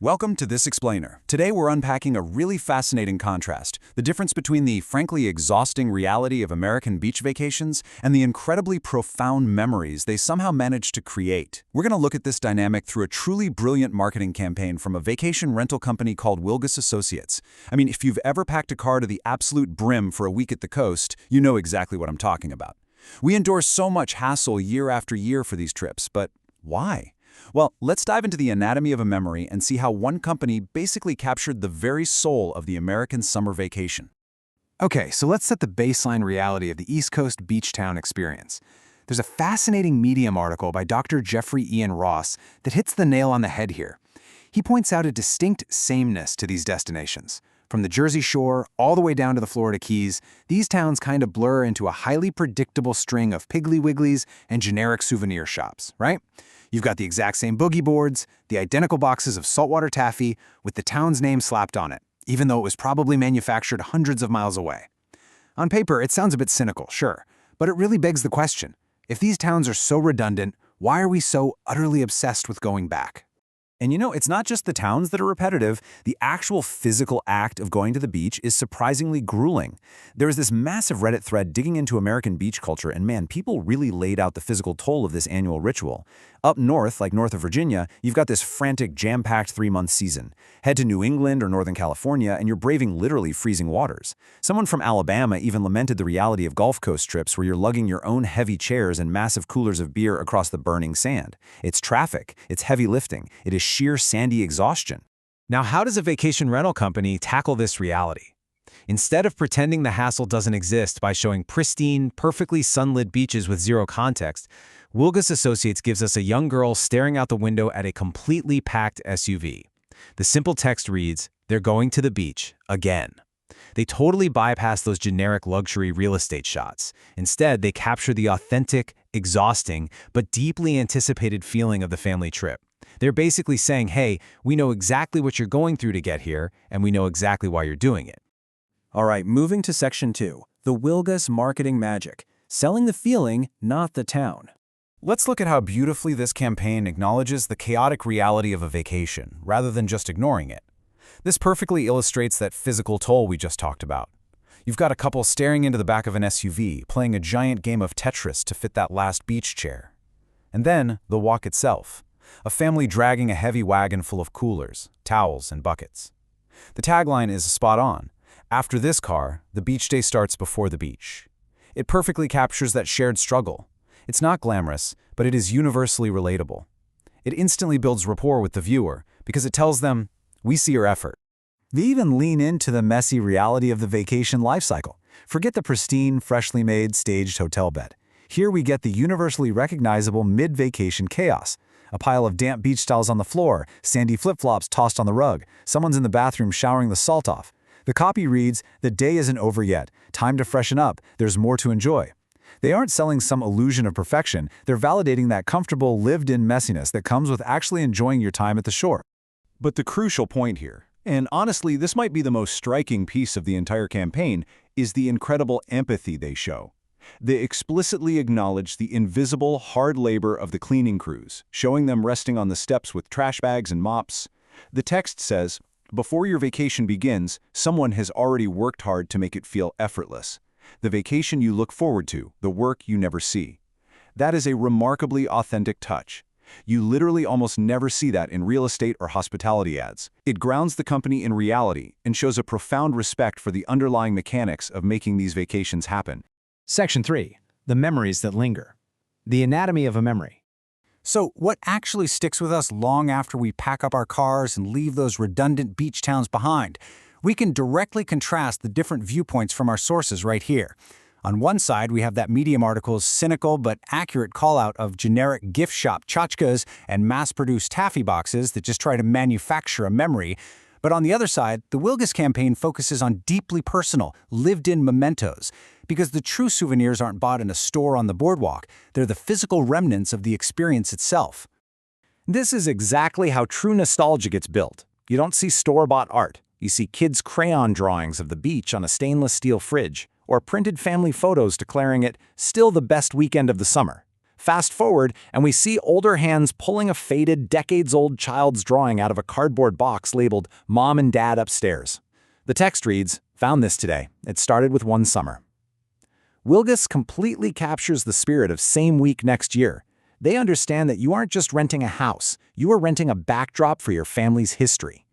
Welcome to This Explainer. Today we're unpacking a really fascinating contrast, the difference between the frankly exhausting reality of American beach vacations and the incredibly profound memories they somehow managed to create. We're going to look at this dynamic through a truly brilliant marketing campaign from a vacation rental company called Wilgus Associates. I mean, if you've ever packed a car to the absolute brim for a week at the coast, you know exactly what I'm talking about. We endure so much hassle year after year for these trips, but why? Well, let's dive into the anatomy of a memory and see how one company basically captured the very soul of the American summer vacation. Okay, so let's set the baseline reality of the East Coast beach town experience. There's a fascinating Medium article by Dr. Jeffrey Ian Ross that hits the nail on the head here. He points out a distinct sameness to these destinations. From the Jersey Shore all the way down to the Florida Keys, these towns kind of blur into a highly predictable string of Piggly Wigglies and generic souvenir shops, right? You've got the exact same boogie boards, the identical boxes of saltwater taffy with the town's name slapped on it, even though it was probably manufactured hundreds of miles away. On paper, it sounds a bit cynical, sure, but it really begs the question. If these towns are so redundant, why are we so utterly obsessed with going back? And you know, it's not just the towns that are repetitive. The actual physical act of going to the beach is surprisingly grueling. There is this massive Reddit thread digging into American beach culture, and man, people really laid out the physical toll of this annual ritual. Up north, like north of Virginia, you've got this frantic, jam-packed 3-month season. Head to New England or Northern California, and you're braving literally freezing waters. Someone from Alabama even lamented the reality of Gulf Coast trips where you're lugging your own heavy chairs and massive coolers of beer across the burning sand. It's traffic, it's heavy lifting, it is sheer sandy exhaustion. Now, how does a vacation rental company tackle this reality? Instead of pretending the hassle doesn't exist by showing pristine, perfectly sunlit beaches with zero context, Wilgus Associates gives us a young girl staring out the window at a completely packed SUV. The simple text reads, "They're going to the beach, again." They totally bypass those generic luxury real estate shots. Instead, they capture the authentic, exhausting, but deeply anticipated feeling of the family trip. They're basically saying, hey, we know exactly what you're going through to get here, and we know exactly why you're doing it. All right, moving to Section 2, the Wilgus marketing magic, selling the feeling, not the town. Let's look at how beautifully this campaign acknowledges the chaotic reality of a vacation, rather than just ignoring it. This perfectly illustrates that physical toll we just talked about. You've got a couple staring into the back of an SUV, playing a giant game of Tetris to fit that last beach chair. And then, the walk itself. A family dragging a heavy wagon full of coolers, towels, and buckets. The tagline is spot on. After this car, the beach day starts before the beach. It perfectly captures that shared struggle. It's not glamorous, but it is universally relatable. It instantly builds rapport with the viewer because it tells them, we see your effort. They even lean into the messy reality of the vacation life cycle. Forget the pristine, freshly made, staged hotel bed. Here we get the universally recognizable mid-vacation chaos. A pile of damp beach towels on the floor, sandy flip-flops tossed on the rug, someone's in the bathroom showering the salt off. The copy reads, the day isn't over yet, time to freshen up, there's more to enjoy. They aren't selling some illusion of perfection, they're validating that comfortable, lived-in messiness that comes with actually enjoying your time at the shore. But the crucial point here, and honestly this might be the most striking piece of the entire campaign, is the incredible empathy they show. They explicitly acknowledge the invisible, hard labor of the cleaning crews, showing them resting on the steps with trash bags and mops. The text says, before your vacation begins, someone has already worked hard to make it feel effortless. The vacation you look forward to, the work you never see. That is a remarkably authentic touch. You literally almost never see that in real estate or hospitality ads. It grounds the company in reality and shows a profound respect for the underlying mechanics of making these vacations happen. Section 3. The memories that linger. The anatomy of a memory. So, what actually sticks with us long after we pack up our cars and leave those redundant beach towns behind? We can directly contrast the different viewpoints from our sources right here. On one side, we have that Medium article's cynical but accurate call-out of generic gift shop tchotchkes and mass-produced taffy boxes that just try to manufacture a memory. But on the other side, the Wilgus campaign focuses on deeply personal, lived-in mementos. Because the true souvenirs aren't bought in a store on the boardwalk, they're the physical remnants of the experience itself. This is exactly how true nostalgia gets built. You don't see store-bought art. You see kids' crayon drawings of the beach on a stainless steel fridge, or printed family photos declaring it still the best weekend of the summer. Fast forward, and we see older hands pulling a faded, decades-old child's drawing out of a cardboard box labeled Mom and Dad Upstairs. The text reads, "Found this today. It started with one summer." Wilgus completely captures the spirit of same week next year. They understand that you aren't just renting a house, you are renting a backdrop for your family's history.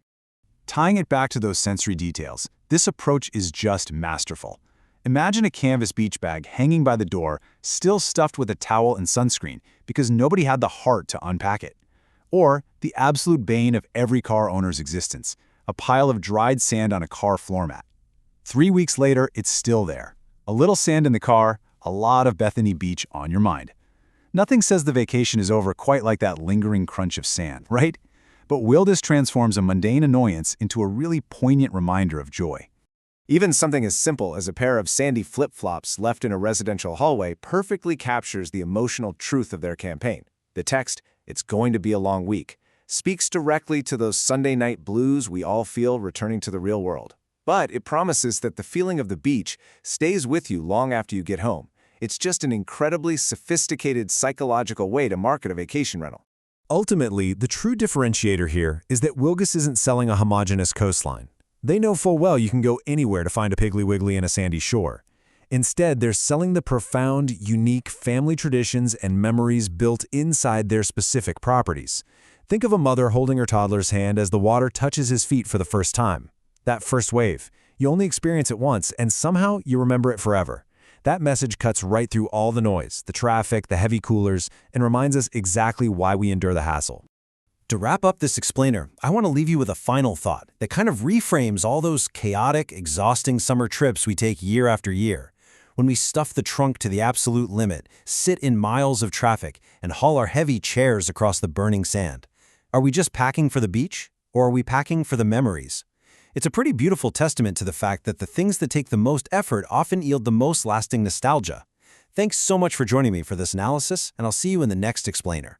Tying it back to those sensory details, this approach is just masterful. Imagine a canvas beach bag hanging by the door, still stuffed with a towel and sunscreen because nobody had the heart to unpack it. Or the absolute bane of every car owner's existence, a pile of dried sand on a car floor mat. 3 weeks later, it's still there. A little sand in the car, a lot of Bethany Beach on your mind. Nothing says the vacation is over quite like that lingering crunch of sand, right? But Wilgus transforms a mundane annoyance into a really poignant reminder of joy. Even something as simple as a pair of sandy flip-flops left in a residential hallway perfectly captures the emotional truth of their campaign. The text, "It's going to be a long week," speaks directly to those Sunday night blues we all feel returning to the real world. But it promises that the feeling of the beach stays with you long after you get home. It's just an incredibly sophisticated psychological way to market a vacation rental. Ultimately, the true differentiator here is that Wilgus isn't selling a homogeneous coastline. They know full well you can go anywhere to find a Piggly Wiggly and a sandy shore. Instead, they're selling the profound, unique family traditions and memories built inside their specific properties. Think of a mother holding her toddler's hand as the water touches his feet for the first time. That first wave, you only experience it once, and somehow you remember it forever. That message cuts right through all the noise, the traffic, the heavy coolers, and reminds us exactly why we endure the hassle. To wrap up this explainer, I want to leave you with a final thought that kind of reframes all those chaotic, exhausting summer trips we take year after year. When we stuff the trunk to the absolute limit, sit in miles of traffic, and haul our heavy chairs across the burning sand. Are we just packing for the beach, or are we packing for the memories? It's a pretty beautiful testament to the fact that the things that take the most effort often yield the most lasting nostalgia. Thanks so much for joining me for this analysis, and I'll see you in the next explainer.